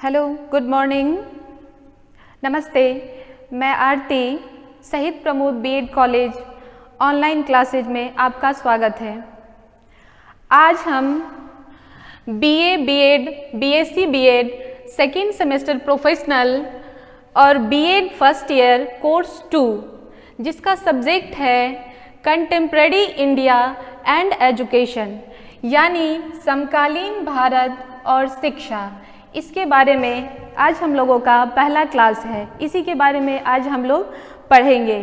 Hello, good morning, नमस्ते। मैं Aarti Shaheed Pramod BEd college online classes में आपका स्वागत है। आज हम BA BEd, BSc BEd second semester professional और बीएड फर्स्ट ईयर कोर्स 2 जिसका सब्जेक्ट है कंटेम्प्रेरी इंडिया एंड एजुकेशन यानी समकालीन भारत और शिक्षा, इसके बारे में आज हम लोगों का पहला क्लास है। इसी के बारे में आज हम लोग पढ़ेंगे।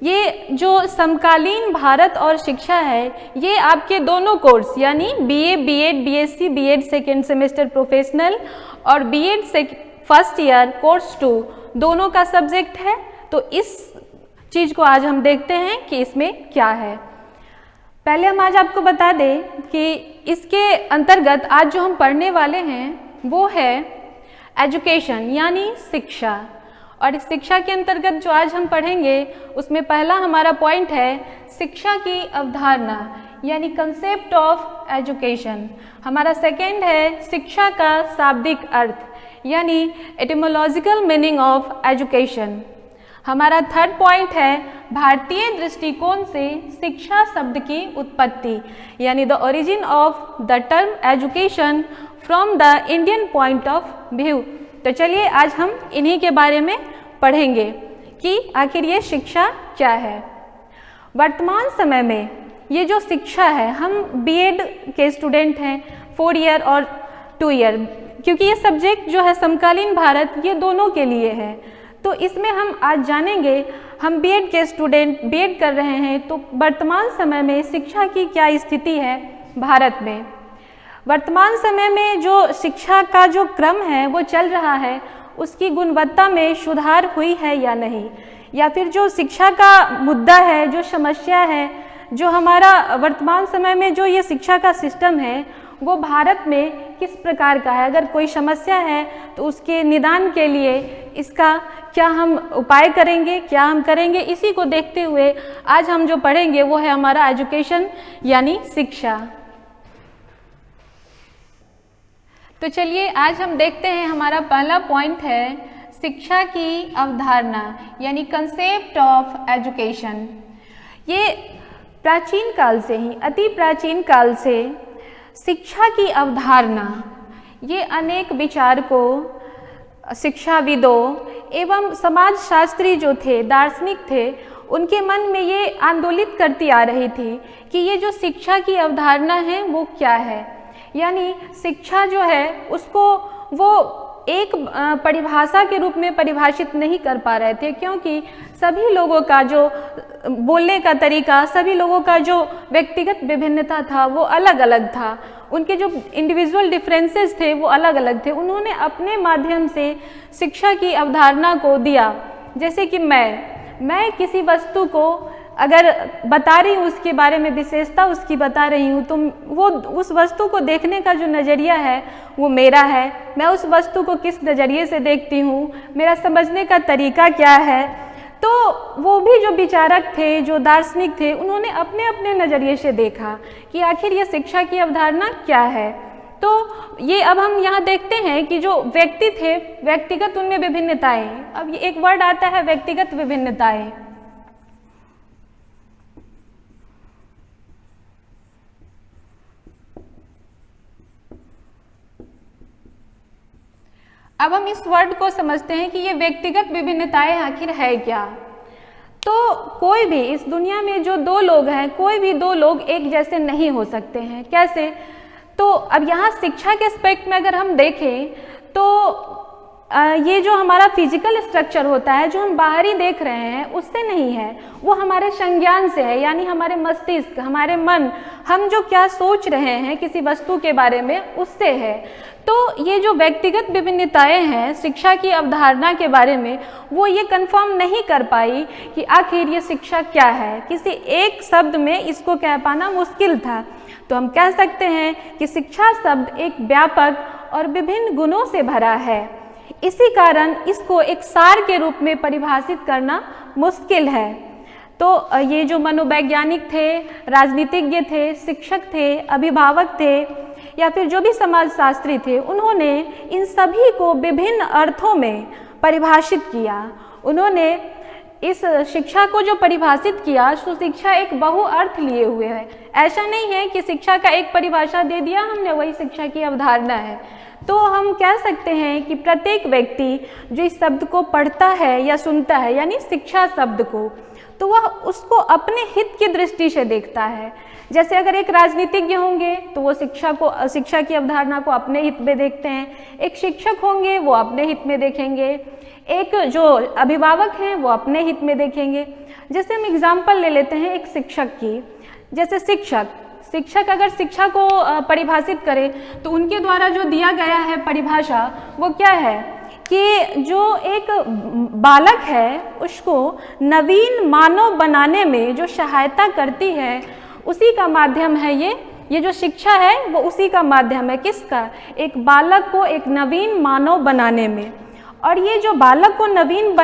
ये जो समकालीन भारत और शिक्षा है, ये आपके दोनों कोर्स यानी BA BEd, BSc BEd second semester professional और बीएड फर्स्ट ईयर कोर्स 2 दोनों का सब्जेक्ट है। तो इस चीज़ को आज हम देखते हैं कि इसमें क्या है। पहले हम आज आपको बता दें कि इसके अंतर्गत आज जो हम पढ़ने वाले हैं वो है एजुकेशन यानी शिक्षा। और इस शिक्षा के अंतर्गत जो आज हम पढ़ेंगे उसमें पहला हमारा पॉइंट है शिक्षा की अवधारणा यानी कंसेप्ट ऑफ एजुकेशन। हमारा सेकंड है शिक्षा का शाब्दिक अर्थ यानी एटिमोलॉजिकल मीनिंग ऑफ एजुकेशन। हमारा थर्ड पॉइंट है भारतीय दृष्टिकोण से शिक्षा शब्द की उत्पत्ति यानी the origin of the term education from the Indian point of view. तो चलिए आज हम इन्हीं के बारे में पढ़ेंगे कि आखिर ये शिक्षा क्या है। वर्तमान समय में ये जो शिक्षा है, हम बीएड के स्टूडेंट हैं 4 ईयर और 2 ईयर, क्योंकि ये सब्जेक्ट जो है समकालीन भारत ये दोनों के लिए है। तो इसमें हम आज जानेंगे, हम बीएड के स्टूडेंट बीएड कर रहे हैं, तो वर्तमान समय में शिक्षा की क्या स्थिति है भारत में। वर्तमान समय में जो शिक्षा का जो क्रम है वो चल रहा है, उसकी गुणवत्ता में सुधार हुई है या नहीं, या फिर जो शिक्षा का मुद्दा है, जो समस्या है, जो हमारा वर्तमान समय में जो ये शिक्षा का सिस्टम है वो भारत में किस प्रकार का है। अगर कोई समस्या है तो उसके निदान के लिए इसका क्या हम उपाय करेंगे, क्या हम करेंगे, इसी को देखते हुए आज हम जो पढ़ेंगे वो है हमारा एजुकेशन यानी शिक्षा। तो चलिए आज हम देखते हैं, हमारा पहला पॉइंट है शिक्षा की अवधारणा यानी कंसेप्ट ऑफ एजुकेशन। ये प्राचीन काल से ही, अति प्राचीन काल से शिक्षा की अवधारणा ये अनेक विचारकों, शिक्षाविदों एवं समाजशास्त्री जो थे, दार्शनिक थे, उनके मन में ये आंदोलित करती आ रही थी कि ये जो शिक्षा की अवधारणा है वो क्या है। यानी शिक्षा जो है उसको वो एक परिभाषा के रूप में परिभाषित नहीं कर पा रहे थे, क्योंकि सभी लोगों का जो बोलने का तरीका, सभी लोगों का जो व्यक्तिगत विभिन्नता था वो अलग अलग था, उनके जो इंडिविजुअल डिफरेंसेस थे वो अलग अलग थे। उन्होंने अपने माध्यम से शिक्षा की अवधारणा को दिया। जैसे कि मैं किसी वस्तु को अगर बता रही हूँ, उसके बारे में विशेषता उसकी बता रही हूँ, तो वो उस वस्तु को देखने का जो नज़रिया है वो मेरा है। मैं उस वस्तु को किस नज़रिए से देखती हूँ, मेरा समझने का तरीका क्या है। तो वो भी जो विचारक थे, जो दार्शनिक थे, उन्होंने अपने अपने नज़रिए से देखा कि आखिर ये शिक्षा की अवधारणा क्या है। तो ये अब हम यहाँ देखते हैं कि जो व्यक्ति थे, व्यक्तिगत उनमें विभिन्नताएँ, अब ये एक वर्ड आता है व्यक्तिगत विभिन्नताएँ। अब हम इस वर्ड को समझते हैं कि ये व्यक्तिगत विभिन्नताएं आखिर है क्या। तो कोई भी इस दुनिया में जो 2 लोग हैं, कोई भी 2 लोग एक जैसे नहीं हो सकते हैं। कैसे? तो अब यहाँ शिक्षा के एस्पेक्ट में अगर हम देखें तो ये जो हमारा फिजिकल स्ट्रक्चर होता है, जो हम बाहरी देख रहे हैं, उससे नहीं है, वो हमारे संज्ञान से है, यानी हमारे मस्तिष्क, हमारे मन, हम जो क्या सोच रहे हैं किसी वस्तु के बारे में, उससे है। तो ये जो व्यक्तिगत विभिन्नताएं हैं शिक्षा की अवधारणा के बारे में, वो ये कंफर्म नहीं कर पाई कि आखिर ये शिक्षा क्या है। किसी एक शब्द में इसको कह पाना मुश्किल था। तो हम कह सकते हैं कि शिक्षा शब्द एक व्यापक और विभिन्न गुणों से भरा है। इसी कारण इसको एक सार के रूप में परिभाषित करना मुश्किल है। तो ये जो मनोवैज्ञानिक थे, राजनीतिज्ञ थे, शिक्षक थे, अभिभावक थे, या फिर जो भी समाजशास्त्री थे, उन्होंने इन सभी को विभिन्न अर्थों में परिभाषित किया। उन्होंने इस शिक्षा को जो परिभाषित किया, सो शिक्षा एक बहुअर्थ लिए हुए है। ऐसा नहीं है कि शिक्षा का एक परिभाषा दे दिया हमने, वही शिक्षा की अवधारणा है। तो हम कह सकते हैं कि प्रत्येक व्यक्ति जो इस शब्द को पढ़ता है या सुनता है, यानी शिक्षा शब्द को, तो वह उसको अपने हित की दृष्टि से देखता है। जैसे अगर एक राजनीतिज्ञ होंगे तो वो शिक्षा की अवधारणा को अपने हित में देखते हैं, एक शिक्षक होंगे वो अपने हित में देखेंगे, एक जो अभिभावक हैं वो अपने हित में देखेंगे। जैसे हम एग्जाम्पल ले लेते हैं एक शिक्षक की। जैसे शिक्षक अगर शिक्षा को परिभाषित करें तो उनके द्वारा जो दिया गया है परिभाषा, वो क्या है कि जो एक बालक है उसको नवीन मानव बनाने में जो सहायता करती है, उसी का माध्यम है ये जो शिक्षा है, वो उसी का माध्यम है। किसका? एक बालक को एक नवीन मानव बनाने में। और ये जो बालक को नवीन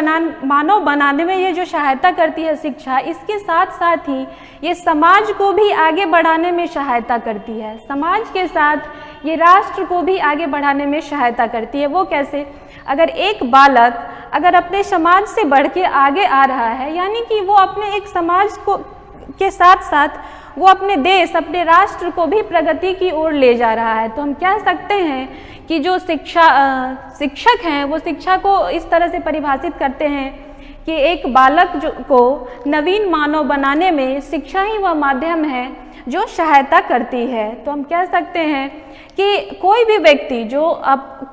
मानव बनाने में ये जो सहायता करती है शिक्षा, इसके साथ साथ ही ये समाज को भी आगे बढ़ाने में सहायता करती है। समाज के साथ ये राष्ट्र को भी आगे बढ़ाने में सहायता करती है। वो कैसे? अगर एक बालक अगर अपने समाज से बढ़ के आगे आ रहा है, यानी कि वो अपने एक समाज को के साथ साथ वो अपने देश, अपने राष्ट्र को भी प्रगति की ओर ले जा रहा है, तो हम कह सकते हैं कि जो शिक्षक हैं वो शिक्षा को इस तरह से परिभाषित करते हैं कि एक बालक को नवीन मानव बनाने में शिक्षा ही वह माध्यम है जो सहायता करती है। तो हम कह सकते हैं कि कोई भी व्यक्ति जो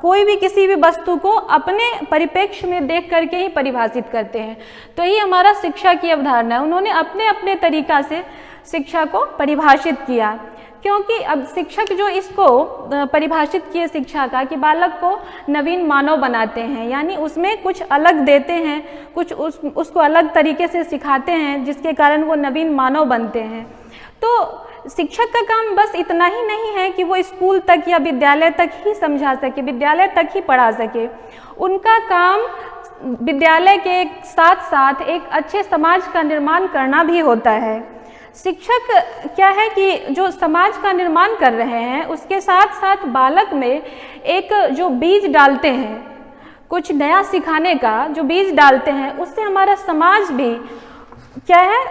कोई भी किसी भी वस्तु को अपने परिप्रेक्ष्य में देख करके ही परिभाषित करते हैं, तो ये हमारा शिक्षा की अवधारणा है। उन्होंने अपने अपने तरीका से शिक्षा को परिभाषित किया, क्योंकि अब शिक्षक जो इसको परिभाषित किए शिक्षा का कि बालक को नवीन मानव बनाते हैं, यानी उसमें कुछ अलग देते हैं, कुछ उसको अलग तरीके से सिखाते हैं जिसके कारण वो नवीन मानव बनते हैं। तो शिक्षक का काम बस इतना ही नहीं है कि वो स्कूल तक या विद्यालय तक ही समझा सके, विद्यालय तक ही पढ़ा सके। उनका काम विद्यालय के साथ साथ एक अच्छे समाज का निर्माण करना भी होता है। शिक्षक क्या है कि जो समाज का निर्माण कर रहे हैं, उसके साथ साथ बालक में एक जो बीज डालते हैं, कुछ नया सिखाने का जो बीज डालते हैं, उससे हमारा समाज भी क्या है,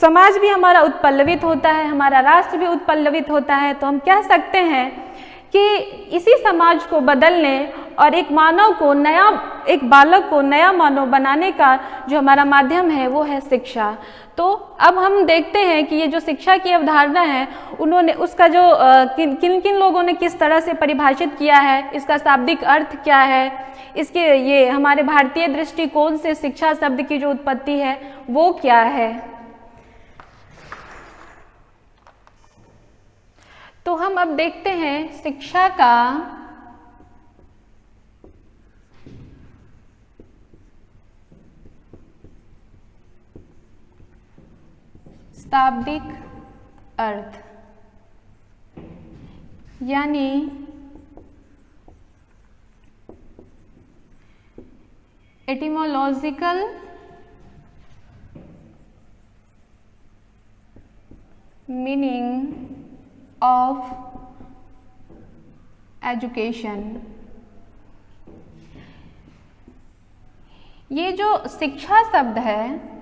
समाज भी हमारा उत्पल्लवित होता है, हमारा राष्ट्र भी उत्पल्लवित होता है। तो हम कह सकते हैं कि इसी समाज को बदलने और एक बालक को नया मानव बनाने का जो हमारा माध्यम है वो है शिक्षा। तो अब हम देखते हैं कि ये जो शिक्षा की अवधारणा है, उन्होंने उसका जो किन किन लोगों ने किस तरह से परिभाषित किया है, इसका शाब्दिक अर्थ क्या है, इसके ये हमारे भारतीय दृष्टिकोण से शिक्षा शब्द की जो उत्पत्ति है वो क्या है। तो हम अब देखते हैं शिक्षा का शाब्दिक अर्थ, यानी एटिमोलॉजिकल मीनिंग ऑफ एजुकेशन। ये जो शिक्षा शब्द है,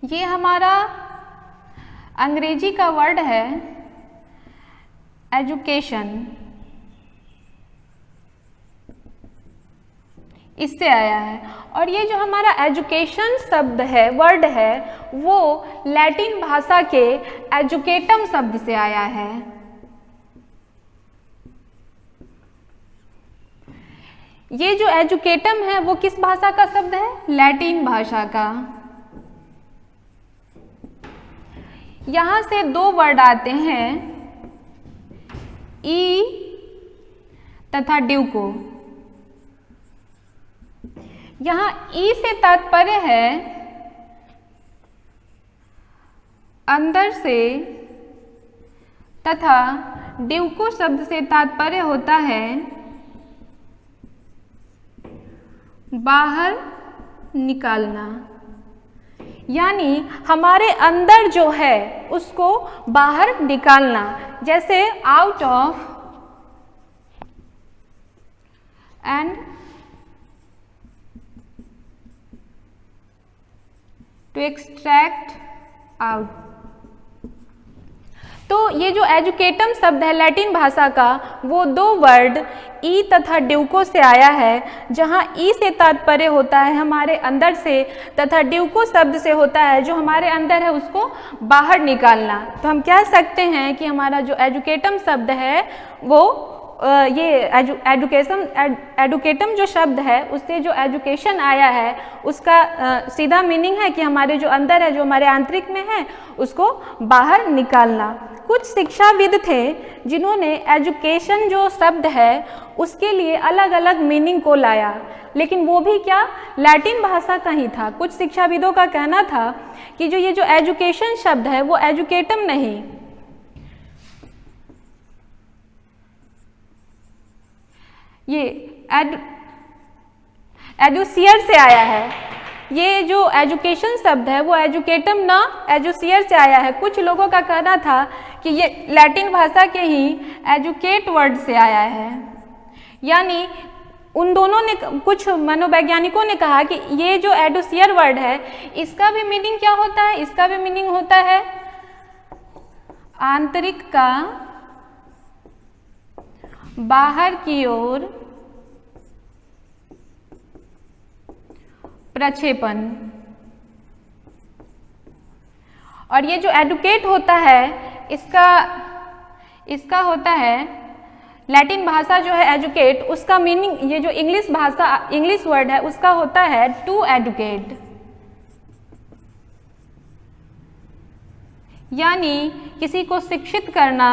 ये हमारा अंग्रेजी का वर्ड है एजुकेशन, इससे आया है। और ये जो हमारा एजुकेशन शब्द है, वर्ड है, वो लैटिन भाषा के एजुकेटम शब्द से आया है। ये जो एजुकेटम है वो किस भाषा का शब्द है? लैटिन भाषा का। यहां से दो वर्ड आते हैं, ई तथा ड्यूको। यहां ई से तात्पर्य है अंदर से, तथा ड्यूको शब्द से तात्पर्य होता है बाहर निकालना। यानी हमारे अंदर जो है उसको बाहर निकालना, जैसे out of and to extract out. तो ये जो एजुकेटम शब्द है लैटिन भाषा का, वो दो वर्ड ई तथा ड्यूको से आया है, जहाँ ई से तात्पर्य होता है हमारे अंदर से, तथा ड्यूको शब्द से होता है जो हमारे अंदर है उसको बाहर निकालना। तो हम कह सकते हैं कि हमारा जो एजुकेटम शब्द है वो ये एडुकेटम जो शब्द है उससे जो एजुकेशन आया है उसका सीधा मीनिंग है कि हमारे जो अंदर है, जो हमारे आंतरिक में है, उसको बाहर निकालना। कुछ शिक्षाविद थे जिन्होंने एजुकेशन जो शब्द है उसके लिए अलग अलग मीनिंग को लाया, लेकिन वो भी क्या, लैटिन भाषा का ही था। कुछ शिक्षाविदों का कहना था कि जो ये जो एजुकेशन शब्द है वो एजुकेटम नहीं, ये एडुसियर से आया है। ये जो एजुकेशन शब्द है वो एजुकेटम ना एजुसियर से आया है। कुछ लोगों का कहना था कि ये लैटिन भाषा के ही एजुकेट वर्ड से आया है। यानी उन दोनों ने, कुछ मनोवैज्ञानिकों ने कहा कि ये जो एडुसियर वर्ड है इसका भी मीनिंग क्या होता है, इसका भी मीनिंग होता है आंतरिक का बाहर की ओर प्रक्षेपण। और ये जो एडुकेट होता है इसका होता है, लैटिन भाषा जो है एजुकेट, उसका मीनिंग, ये जो इंग्लिश भाषा, इंग्लिश वर्ड है उसका होता है टू एडुकेट। यानी किसी को शिक्षित करना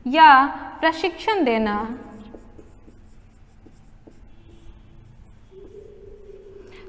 या प्रशिक्षण देना।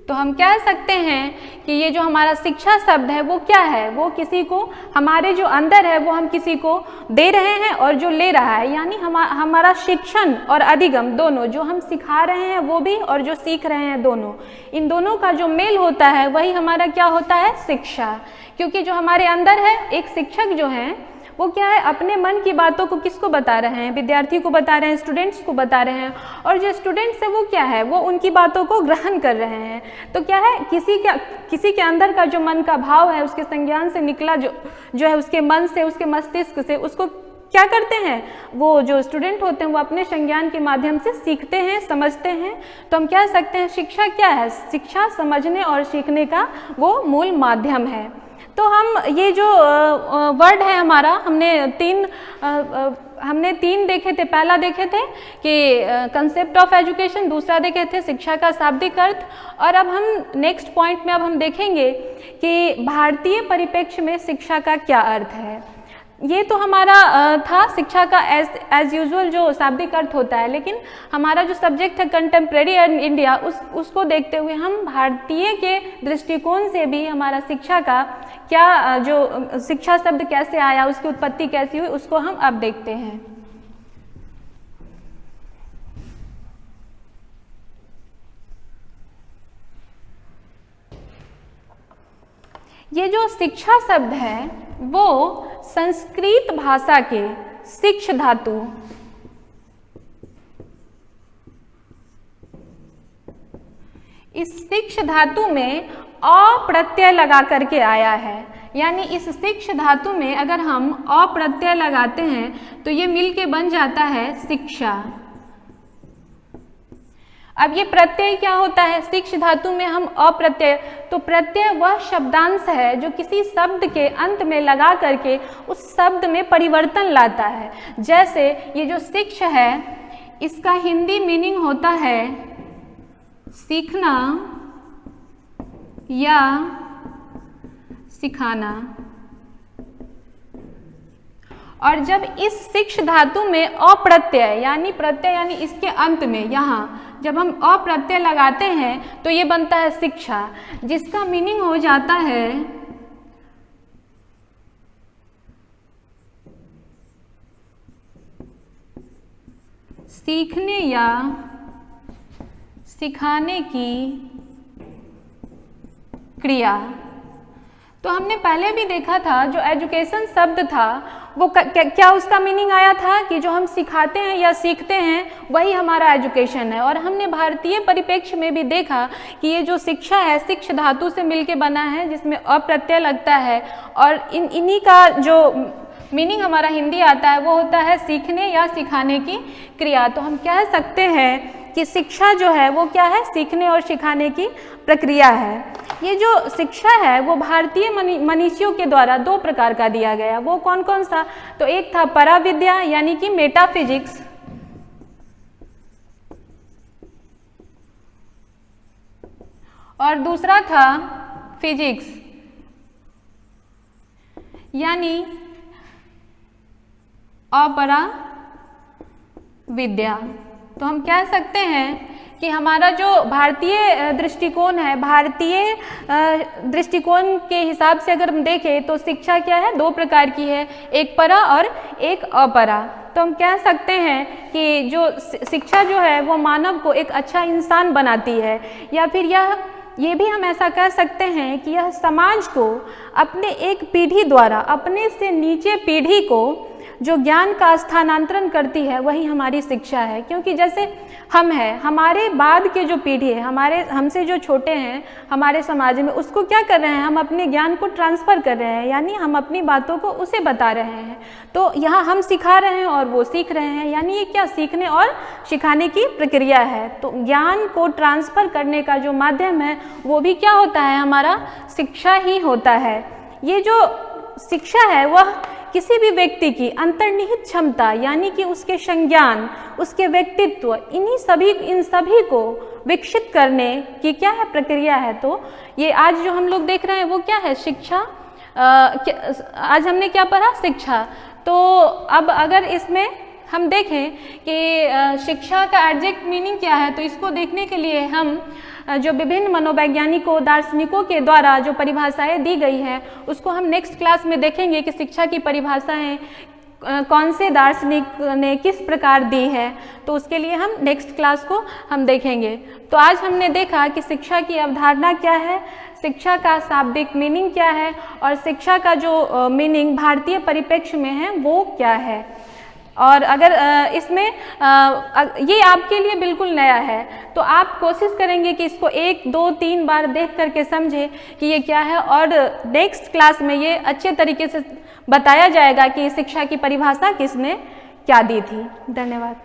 तो हम कह सकते हैं कि ये जो हमारा शिक्षा शब्द है वो क्या है, वो किसी को, हमारे जो अंदर है वो हम किसी को दे रहे हैं और जो ले रहा है, यानी हमारा शिक्षण और अधिगम दोनों, जो हम सिखा रहे हैं वो भी और जो सीख रहे हैं दोनों, इन दोनों का जो मेल होता है वही हमारा क्या होता है, शिक्षा। क्योंकि जो हमारे अंदर है, एक शिक्षक जो है वो क्या है, अपने मन की बातों को किसको बता रहे हैं, विद्यार्थी को बता रहे हैं, स्टूडेंट्स को बता रहे हैं, और जो स्टूडेंट्स है वो क्या है, वो उनकी बातों को ग्रहण कर रहे हैं। तो क्या है, किसी के अंदर का जो मन का भाव है, उसके संज्ञान से निकला जो है, उसके मन से, उसके मस्तिष्क से, उसको क्या करते हैं, वो जो स्टूडेंट होते हैं वो अपने संज्ञान के माध्यम से सीखते हैं, समझते हैं। तो हम कह सकते हैं शिक्षा क्या है, शिक्षा समझने और सीखने का वो मूल माध्यम है। तो हम ये जो वर्ड है हमारा, हमने तीन देखे थे। पहला देखे थे कि कंसेप्ट ऑफ एजुकेशन, दूसरा देखे थे शिक्षा का शाब्दिक अर्थ, और अब हम नेक्स्ट पॉइंट में अब हम देखेंगे कि भारतीय परिप्रेक्ष्य में शिक्षा का क्या अर्थ है। ये तो हमारा था शिक्षा का एज यूजुअल जो शाब्दिक अर्थ होता है, लेकिन हमारा जो सब्जेक्ट है कंटेम्प्रेरी एंड इंडिया, उसको देखते हुए हम भारतीय के दृष्टिकोण से भी हमारा शिक्षा का क्या, जो शिक्षा शब्द कैसे आया, उसकी उत्पत्ति कैसी हुई, उसको हम अब देखते हैं। ये जो शिक्षा शब्द है वो संस्कृत भाषा के शिक्ष धातु, इस शिक्ष धातु में अ प्रत्यय लगा करके आया है। यानी इस शिक्ष धातु में अगर हम अ प्रत्यय लगाते हैं तो ये मिलके बन जाता है शिक्षा। अब ये प्रत्यय क्या होता है, शिक्ष धातु में हम अप्रत्यय, तो प्रत्यय वह शब्दांश है जो किसी शब्द के अंत में लगा करके उस शब्द में परिवर्तन लाता है। जैसे ये जो शिक्ष है इसका हिंदी मीनिंग होता है सीखना या सिखाना, और जब इस शिक्ष धातु में अप्रत्यय यानी प्रत्यय यानी इसके अंत में यहाँ जब हम अप्रत्यय लगाते हैं तो ये बनता है शिक्षा, जिसका मीनिंग हो जाता है सीखने या सिखाने की क्रिया। तो हमने पहले भी देखा था जो एजुकेशन शब्द था वो क्या उसका मीनिंग आया था कि जो हम सिखाते हैं या सीखते हैं वही हमारा एजुकेशन है। और हमने भारतीय परिप्रेक्ष्य में भी देखा कि ये जो शिक्षा है शिक्ष धातु से मिलके बना है जिसमें अप्रत्यय लगता है और इन्हीं का जो मीनिंग हमारा हिंदी आता है वो होता है सीखने या सिखाने की क्रिया। तो हम कह सकते हैं कि शिक्षा जो है वो क्या है, सीखने और सिखाने की प्रक्रिया है। ये जो शिक्षा है वो भारतीय मनीषियों के द्वारा दो प्रकार का दिया गया। वो कौन कौन सा? तो एक था पराविद्या यानी कि मेटाफिजिक्स, और दूसरा था फिजिक्स यानी अपरा विद्या। तो हम कह सकते हैं कि हमारा जो भारतीय दृष्टिकोण है, भारतीय दृष्टिकोण के हिसाब से अगर हम देखें तो शिक्षा क्या है, दो प्रकार की है, एक परा और एक अपरा। तो हम कह सकते हैं कि जो शिक्षा जो है वो मानव को एक अच्छा इंसान बनाती है, या फिर ये भी हम ऐसा कह सकते हैं कि यह समाज को अपने एक पीढ़ी द्वारा अपने से नीचे पीढ़ी को जो ज्ञान का स्थानांतरण करती है वही हमारी शिक्षा है। क्योंकि जैसे हम हैं, हमारे बाद के जो पीढ़ी है, हमसे जो छोटे हैं हमारे समाज में, उसको क्या कर रहे हैं, हम अपने ज्ञान को ट्रांसफ़र कर रहे हैं, यानी हम अपनी बातों को उसे बता रहे हैं। तो यहाँ हम सिखा रहे हैं और वो सीख रहे हैं, यानी ये क्या, सीखने और सिखाने की प्रक्रिया है। तो ज्ञान को ट्रांसफ़र करने का जो माध्यम है वो भी क्या होता है, हमारा शिक्षा ही होता है। ये जो शिक्षा है वह किसी भी व्यक्ति की अंतर्निहित क्षमता यानी कि उसके संज्ञान, उसके व्यक्तित्व, इन सभी को विकसित करने की क्या है, प्रक्रिया है। तो ये आज जो हम लोग देख रहे हैं वो क्या है, शिक्षा। आज हमने क्या पढ़ा, शिक्षा। तो अब अगर इसमें हम देखें कि शिक्षा का एग्जैक्ट मीनिंग क्या है, तो इसको देखने के लिए हम जो विभिन्न मनोवैज्ञानिकों, दार्शनिकों के द्वारा जो परिभाषाएं दी गई है उसको हम नेक्स्ट क्लास में देखेंगे कि शिक्षा की परिभाषाएं कौन से दार्शनिक ने किस प्रकार दी है। तो उसके लिए हम नेक्स्ट क्लास को हम देखेंगे। तो आज हमने देखा कि शिक्षा की अवधारणा क्या है, शिक्षा का शाब्दिक मीनिंग क्या है, और शिक्षा का जो मीनिंग भारतीय परिप्रेक्ष्य में है वो क्या है। और अगर इसमें ये आपके लिए बिल्कुल नया है तो आप कोशिश करेंगे कि इसको 1, 2, 3 बार देख करके समझें कि ये क्या है, और नेक्स्ट क्लास में ये अच्छे तरीके से बताया जाएगा कि शिक्षा की परिभाषा किसने क्या दी थी। धन्यवाद।